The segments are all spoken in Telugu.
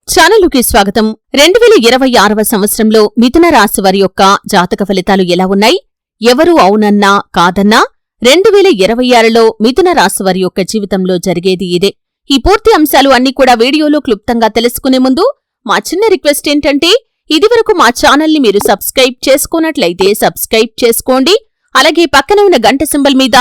ఛానలుకి స్వాగతం. 2026వ సంవత్సరంలో మిథున రాశి వారి యొక్క జాతక ఫలితాలు ఎలా ఉన్నాయి? ఎవరు అవునన్నా కాదన్నా 2026లో మిథున రాశి వారి యొక్క జీవితంలో జరిగేది ఇదే. ఈ పూర్తి అంశాలు అన్నీ కూడా వీడియోలో క్లుప్తంగా తెలుసుకునే ముందు మా చిన్న రిక్వెస్ట్ ఏంటంటే, ఇదివరకు మా ఛానల్ని మీరు సబ్స్క్రైబ్ చేసుకోనట్లయితే సబ్స్క్రైబ్ చేసుకోండి. అలాగే పక్కన ఉన్న గంట సింబల్ మీద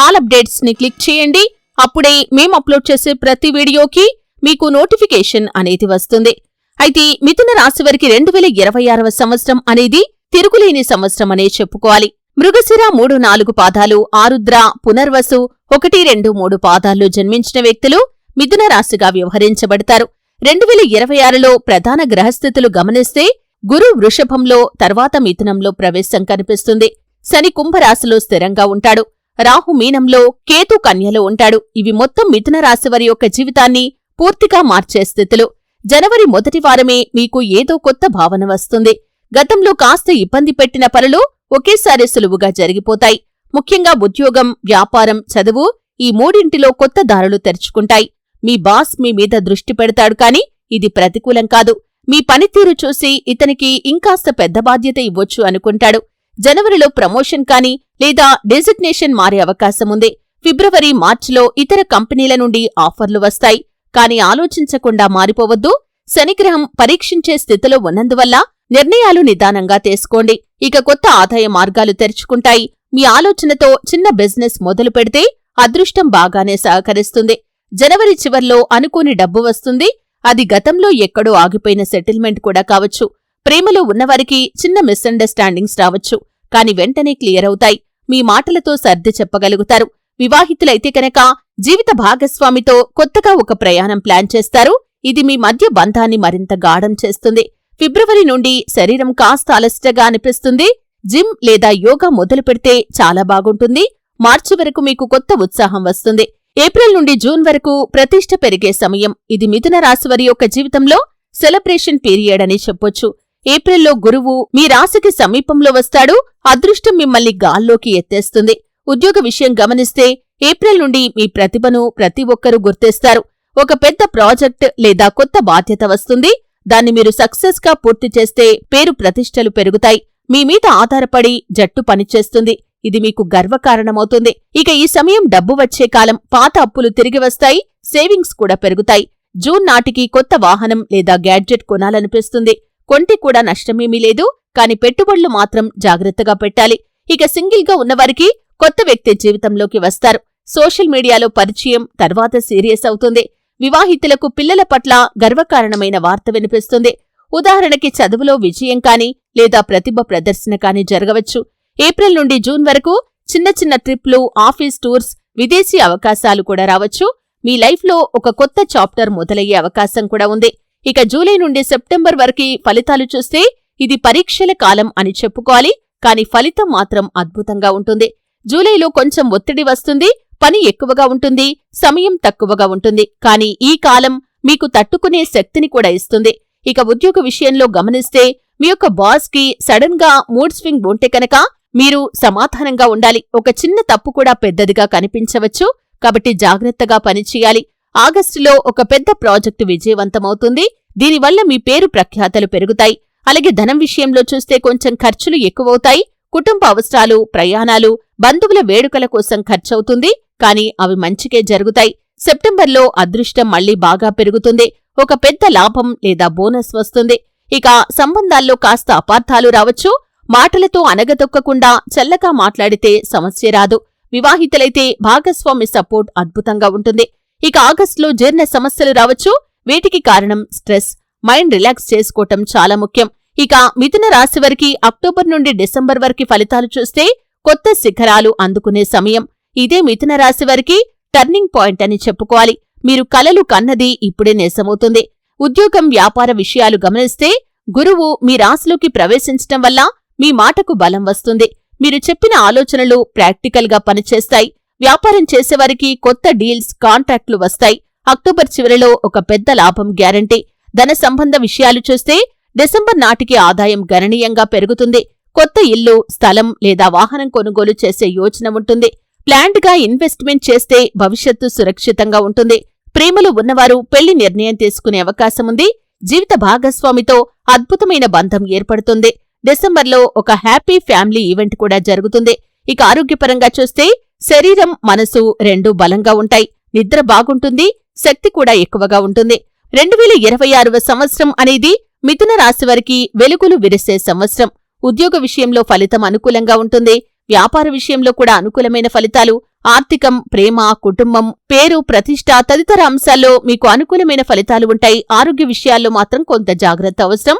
ఆల్ అప్డేట్స్ ని క్లిక్ చేయండి. అప్పుడే మేం అప్లోడ్ చేసే ప్రతి వీడియోకి మీకు నోటిఫికేషన్ అనేది వస్తుంది. అయితే మిథున రాశి వారికి 2026వ సంవత్సరం అనేది తిరుగులేని సంవత్సరం అనే చెప్పుకోవాలి. మృగశిర 3-4 పాదాలు, ఆరుద్ర, పునర్వసు 1-2-3 పాదాల్లో జన్మించిన వ్యక్తులు మిథున రాశిగా వ్యవహరించబడతారు. 2026లో ప్రధాన గ్రహస్థితులు గమనిస్తే గురు వృషభంలో, తర్వాత మిథునంలో ప్రవేశం కనిపిస్తుంది. శని కుంభరాశిలో స్థిరంగా ఉంటాడు. రాహు మీనంలో, కేతు కన్యలో ఉంటాడు. ఇవి మొత్తం మిథున రాశి వారి యొక్క జీవితాన్ని పూర్తిగా మార్చే స్థితులు. జనవరి మొదటి వారమే మీకు ఏదో కొత్త భావన వస్తుంది. గతంలో కాస్త ఇబ్బంది పెట్టిన పనులు ఒకేసారి సులువుగా జరిగిపోతాయి. ముఖ్యంగా ఉద్యోగం, వ్యాపారం, చదువు ఈ మూడింటిలో కొత్త దారులు తెరుచుకుంటాయి. మీ బాస్ మీ మీద దృష్టి పెడతాడు, కాని ఇది ప్రతికూలం కాదు. మీ పనితీరు చూసి ఇతనికి ఇంకాస్త పెద్ద బాధ్యత ఇవ్వొచ్చు అనుకుంటాడు. జనవరిలో ప్రమోషన్ కాని లేదా డెసిగ్నేషన్ మారే అవకాశముంది. ఫిబ్రవరి, మార్చిలో ఇతర కంపెనీల నుండి ఆఫర్లు వస్తాయి. కాని ఆలోచించకుండా మారిపోవద్దు. శనిగ్రహం పరీక్షించే స్థితిలో ఉన్నందువల్ల నిర్ణయాలు నిదానంగా తీసుకోండి. ఇక కొత్త ఆదాయ మార్గాలు తెరుచుకుంటాయి. మీ ఆలోచనతో చిన్న బిజినెస్ మొదలు పెడితే అదృష్టం బాగానే సహకరిస్తుంది. జనవరి చివర్లో అనుకోని డబ్బు వస్తుంది. అది గతంలో ఎక్కడో ఆగిపోయిన సెటిల్మెంట్ కూడా కావచ్చు. ప్రేమలో ఉన్నవారికి చిన్న మిస్అండర్స్టాండింగ్స్ రావచ్చు, కాని వెంటనే క్లియర్ అవుతాయి. మీ మాటలతో సర్ది చెప్పగలుగుతారు. వివాహితులైతే కనుక జీవిత భాగస్వామితో కొత్తగా ఒక ప్రయాణం ప్లాన్ చేస్తారు. ఇది మీ మధ్య బంధాన్ని మరింత గాఢం చేస్తుంది. ఫిబ్రవరి నుండి శరీరం కాస్త అలసటగా అనిపిస్తుంది. జిమ్ లేదా యోగా మొదలు పెడితే చాలా బాగుంటుంది. మార్చి వరకు మీకు కొత్త ఉత్సాహం వస్తుంది. ఏప్రిల్ నుండి జూన్ వరకు ప్రతిష్ఠ పెరిగే సమయం. ఇది మిథున రాశి వారి యొక్క జీవితంలో సెలబ్రేషన్ పీరియడ్ అని చెప్పొచ్చు. ఏప్రిల్లో గురువు మీ రాశికి సమీపంలో వస్తాడు. అదృష్టం మిమ్మల్ని గాల్లోకి ఎత్తేస్తుంది. ఉద్యోగ విషయం గమనిస్తే ఏప్రిల్ నుండి మీ ప్రతిభను ప్రతి ఒక్కరూ గుర్తిస్తారు. ఒక పెద్ద ప్రాజెక్ట్ లేదా కొత్త బాధ్యత వస్తుంది. దాన్ని మీరు సక్సెస్ గా పూర్తి చేస్తే పేరు ప్రతిష్టలు పెరుగుతాయి. మీ మీద ఆధారపడి జట్టు పనిచేస్తుంది. ఇది మీకు గర్వకారణమవుతుంది. ఇక ఈ సమయం డబ్బు వచ్చే కాలం. పాత అప్పులు తిరిగి వస్తాయి. సేవింగ్స్ కూడా పెరుగుతాయి. జూన్ నాటికి కొత్త వాహనం లేదా గ్యాడ్జెట్ కొనాలనిపిస్తుంది. కొంటే కూడా నష్టమేమీ లేదు, కాని పెట్టుబడులు మాత్రం జాగ్రత్తగా పెట్టాలి. ఇక సింగిల్ గా ఉన్నవారికి కొత్త వ్యక్తి జీవితంలోకి వస్తారు. సోషల్ మీడియాలో పరిచయం తర్వాత సీరియస్ అవుతుంది. వివాహితులకు పిల్లల పట్ల గర్వకారణమైన వార్త వినిపిస్తుంది. ఉదాహరణకి చదువులో విజయం కాని లేదా ప్రతిభ ప్రదర్శన కాని జరగవచ్చు. ఏప్రిల్ నుండి జూన్ వరకు చిన్న చిన్న ట్రిప్లు, ఆఫీస్ టూర్స్, విదేశీ అవకాశాలు కూడా రావచ్చు. మీ లైఫ్లో ఒక కొత్త చాప్టర్ మొదలయ్యే అవకాశం కూడా ఉంది. ఇక జూలై నుండి సెప్టెంబర్ వరకు ఫలితాలు చూస్తే ఇది పరీక్షల కాలం అని చెప్పుకోవాలి. కాని ఫలితం మాత్రం అద్భుతంగా ఉంటుంది. జూలైలో కొంచెం ఒత్తిడి వస్తుంది. పని ఎక్కువగా ఉంటుంది. సమయం తక్కువగా ఉంటుంది. కాని ఈ కాలం మీకు తట్టుకునే శక్తిని కూడా ఇస్తుంది. ఇక ఉద్యోగ విషయంలో గమనిస్తే మీ యొక్క బాస్ కి సడన్ గా మూడ్ స్వింగ్ ఉంటే కనుక మీరు సమాధానంగా ఉండాలి. ఒక చిన్న తప్పు కూడా పెద్దదిగా కనిపించవచ్చు. కాబట్టి జాగ్రత్తగా పనిచేయాలి. ఆగస్టులో ఒక పెద్ద ప్రాజెక్టు విజయవంతమవుతుంది. దీనివల్ల మీ పేరు ప్రఖ్యాతలు పెరుగుతాయి. అలాగే ధనం విషయంలో చూస్తే కొంచెం ఖర్చులు ఎక్కువవుతాయి. కుటుంబ అవసరాలు, ప్రయాణాలు, బంధువుల వేడుకల కోసం ఖర్చవుతుంది. కాని అవి మంచికే జరుగుతాయి. సెప్టెంబర్లో అదృష్టం మళ్లీ బాగా పెరుగుతుంది. ఒక పెద్ద లాభం లేదా బోనస్ వస్తుంది. ఇక సంబంధాల్లో కాస్త అపార్థాలు రావచ్చు. మాటలతో అనగదొక్కకుండా చల్లగా మాట్లాడితే సమస్య రాదు. వివాహితులైతే భాగస్వామి సపోర్ట్ అద్భుతంగా ఉంటుంది. ఇక ఆగస్టులో జీర్ణ సమస్యలు రావచ్చు. వీటికి కారణం స్ట్రెస్. మైండ్ రిలాక్స్ చేసుకోవటం చాలా ముఖ్యం. ఇక మిథున రాశి వారికి అక్టోబర్ నుండి డిసెంబర్ వరకు ఫలితాలు చూస్తే కొత్త శిఖరాలు అందుకునే సమయం. ఇదే మిథున రాశి వారికి టర్నింగ్ పాయింట్ అని చెప్పుకోవాలి. మీరు కలలు కన్నది ఇప్పుడే నిజమవుతుంది. ఉద్యోగం, వ్యాపార విషయాలు గమనిస్తే గురువు మీ రాశిలోకి ప్రవేశించటం వల్ల మీ మాటకు బలం వస్తుంది. మీరు చెప్పిన ఆలోచనలు ప్రాక్టికల్ గా పనిచేస్తాయి. వ్యాపారం చేసేవారికి కొత్త డీల్స్, కాంట్రాక్టులు వస్తాయి. అక్టోబర్ చివరిలో ఒక పెద్ద లాభం గ్యారంటీ. ధన సంబంధ విషయాలు చూస్తే డిసెంబర్ నాటికి ఆదాయం గణనీయంగా పెరుగుతుంది. కొత్త ఇల్లు, స్థలం లేదా వాహనం కొనుగోలు చేసే యోచన ఉంటుంది. ప్లాన్డ్ గా ఇన్వెస్ట్మెంట్ చేస్తే భవిష్యత్తు సురక్షితంగా ఉంటుంది. ప్రేమలో ఉన్నవారు పెళ్లి నిర్ణయం తీసుకునే అవకాశముంది. జీవిత భాగస్వామితో అద్భుతమైన బంధం ఏర్పడుతుంది. డిసెంబర్లో ఒక హ్యాపీ ఫ్యామిలీ ఈవెంట్ కూడా జరుగుతుంది. ఇక ఆరోగ్యపరంగా చూస్తే శరీరం, మనసు రెండూ బలంగా ఉంటాయి. నిద్ర బాగుంటుంది, శక్తి కూడా ఎక్కువగా ఉంటుంది. 2026వ సంవత్సరం అనేది మిథున రాశివారికి వెలుగులు విరిసే సంవత్సరం. ఉద్యోగ విషయంలో ఫలితం అనుకూలంగా ఉంటుంది. వ్యాపార విషయంలో కూడా అనుకూలమైన ఫలితాలు, ఆర్థికం, ప్రేమ, కుటుంబం, పేరు, ప్రతిష్ట తదితర అంశాల్లో మీకు అనుకూలమైన ఫలితాలు ఉంటాయి. ఆరోగ్య విషయాల్లో మాత్రం కొంత జాగ్రత్త అవసరం.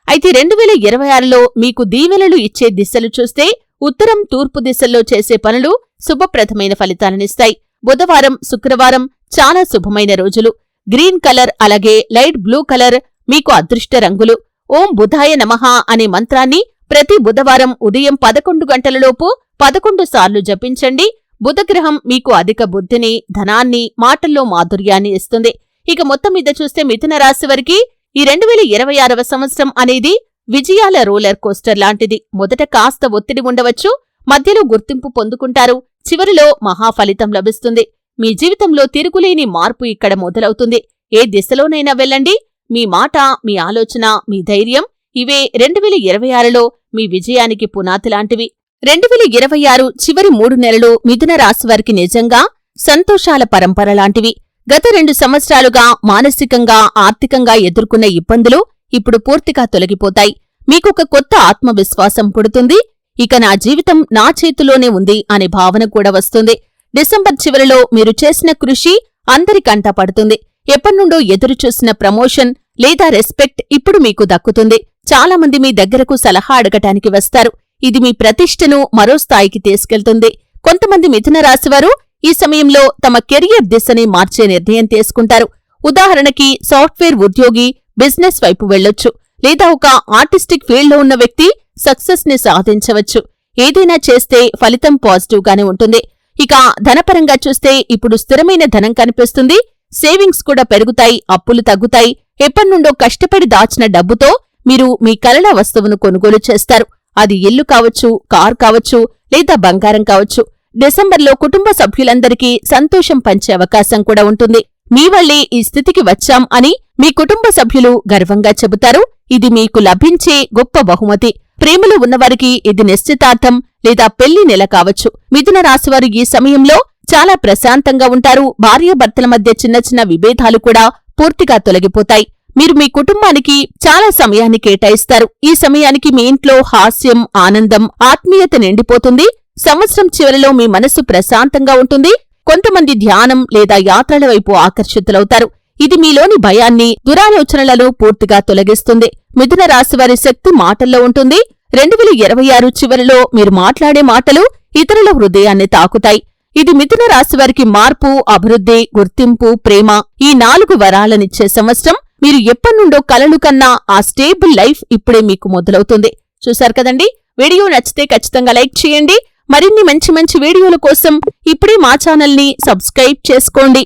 అయితే 2026లో మీకు దీవెనలు ఇచ్చే దిశలు చూస్తే ఉత్తరం, తూర్పు దిశల్లో చేసే పనులు శుభప్రదమైన ఫలితాలనిస్తాయి. బుధవారం, శుక్రవారం చాలా శుభమైన రోజులు. గ్రీన్ కలర్ అలాగే లైట్ బ్లూ కలర్ మీకు అదృష్ట రంగులు. ఓం బుధాయ నమః అనే మంత్రాన్ని ప్రతి బుధవారం ఉదయం 11 గంటలలోపు 11 సార్లు జపించండి. బుధగ్రహం మీకు అధిక బుద్ధిని, ధనాన్ని, మాటల్లో మాధుర్యాన్ని ఇస్తుంది. ఇక మొత్తం మీద చూస్తే మిథున రాశి వారికి ఈ 2026వ సంవత్సరం అనేది విజయాల రోలర్ కోస్టర్ లాంటిది. మొదట కాస్త ఒత్తిడి ఉండవచ్చు, మధ్యలో గుర్తింపు పొందుకుంటారు, చివరిలో మహాఫలితం లభిస్తుంది. మీ జీవితంలో తిరుగులేని మార్పు ఇక్కడ మొదలవుతుంది. ఏ దిశలోనైనా వెళ్ళండి, మీ మాట, మీ ఆలోచన, మీ ధైర్యం ఇవే 2026లో మీ విజయానికి పునాదిలాంటివి. 2026 చివరి 3 నెలలు మిథున రాశివారికి నిజంగా సంతోషాల పరంపర లాంటివి. గత 2 సంవత్సరాలుగా మానసికంగా, ఆర్థికంగా ఎదుర్కొన్న ఇబ్బందులు ఇప్పుడు పూర్తిగా తొలగిపోతాయి. మీకొక కొత్త ఆత్మవిశ్వాసం పుడుతుంది. ఇక నా జీవితం నా చేతిలోనే ఉంది అనే భావన కూడా వస్తుంది. డిసెంబర్ చివరిలో మీరు చేసిన కృషి అందరికంట పడుతుంది. ఎప్పటినుండో ఎదురుచూసిన ప్రమోషన్ లేదా రెస్పెక్ట్ ఇప్పుడు మీకు దక్కుతుంది. చాలామంది మీ దగ్గరకు సలహా అడగటానికి వస్తారు. ఇది మీ ప్రతిష్టను మరో స్థాయికి తీసుకెళ్తుంది. కొంతమంది మిథున రాశివారు ఈ సమయంలో తమ కెరియర్ దిశని మార్చే నిర్ణయం తీసుకుంటారు. ఉదాహరణకి సాఫ్ట్వేర్ ఉద్యోగి బిజినెస్ వైపు వెళ్లొచ్చు, లేదా ఒక ఆర్టిస్టిక్ ఫీల్డ్లో ఉన్న వ్యక్తి సక్సెస్ ని సాధించవచ్చు. ఏదైనా చేస్తే ఫలితం పాజిటివ్ గానే ఉంటుంది. ఇక ధనపరంగా చూస్తే ఇప్పుడు స్థిరమైన ధనం కనిపిస్తుంది. సేవింగ్స్ కూడా పెరుగుతాయి, అప్పులు తగ్గుతాయి. ఎప్పటినుండో కష్టపడి దాచిన డబ్బుతో మీరు మీ కలల వస్తువును కొనుగోలు చేస్తారు. అది ఇల్లు కావచ్చు, కారు కావచ్చు, లేదా బంగారం కావచ్చు. డిసెంబర్లో కుటుంబ సభ్యులందరికీ సంతోషం పంచే అవకాశం కూడా ఉంటుంది. మీ వల్లే ఈ స్థితికి వచ్చాం అని మీ కుటుంబ సభ్యులు గర్వంగా చెబుతారు. ఇది మీకు లభించే గొప్ప బహుమతి. ప్రేమలో ఉన్నవారికి ఇది నిశ్చితార్థం లేదా పెళ్లి నెల కావచ్చు. మిథున రాశివారు ఈ సమయంలో చాలా ప్రశాంతంగా ఉంటారు. భార్యాభర్తల మధ్య చిన్న చిన్న విభేదాలు కూడా పూర్తిగా తొలగిపోతాయి. మీరు మీ కుటుంబానికి చాలా సమయాన్ని కేటాయిస్తారు. ఈ సమయానికి మీ ఇంట్లో హాస్యం, ఆనందం, ఆత్మీయత నిండిపోతుంది. సంవత్సరం చివరిలో మీ మనస్సు ప్రశాంతంగా ఉంటుంది. కొంతమంది ధ్యానం లేదా యాత్రల వైపు ఆకర్షితులవుతారు. ఇది మీలోని భయాన్ని, దురాలోచనలను పూర్తిగా తొలగిస్తుంది. మిథున రాశివారి శక్తి మాటల్లో ఉంటుంది. 2026 చివరిలో మీరు మాట్లాడే మాటలు ఇతరుల హృదయాన్ని తాకుతాయి. ఇది మిథున రాశివారికి మార్పు, అభివృద్ధి, గుర్తింపు, ప్రేమ ఈ 4 వరాలనిచ్చే సంవత్సరం. మీరు ఎప్పటినుండో కలలు కన్నా ఆ స్టేబుల్ లైఫ్ ఇప్పుడే మీకు మొదలవుతుంది. చూశారు కదండి. వీడియో నచ్చితే ఖచ్చితంగా లైక్ చేయండి. మరిన్ని మంచి మంచి వీడియోల కోసం ఇప్పుడే మా ఛానల్ని సబ్స్క్రైబ్ చేసుకోండి.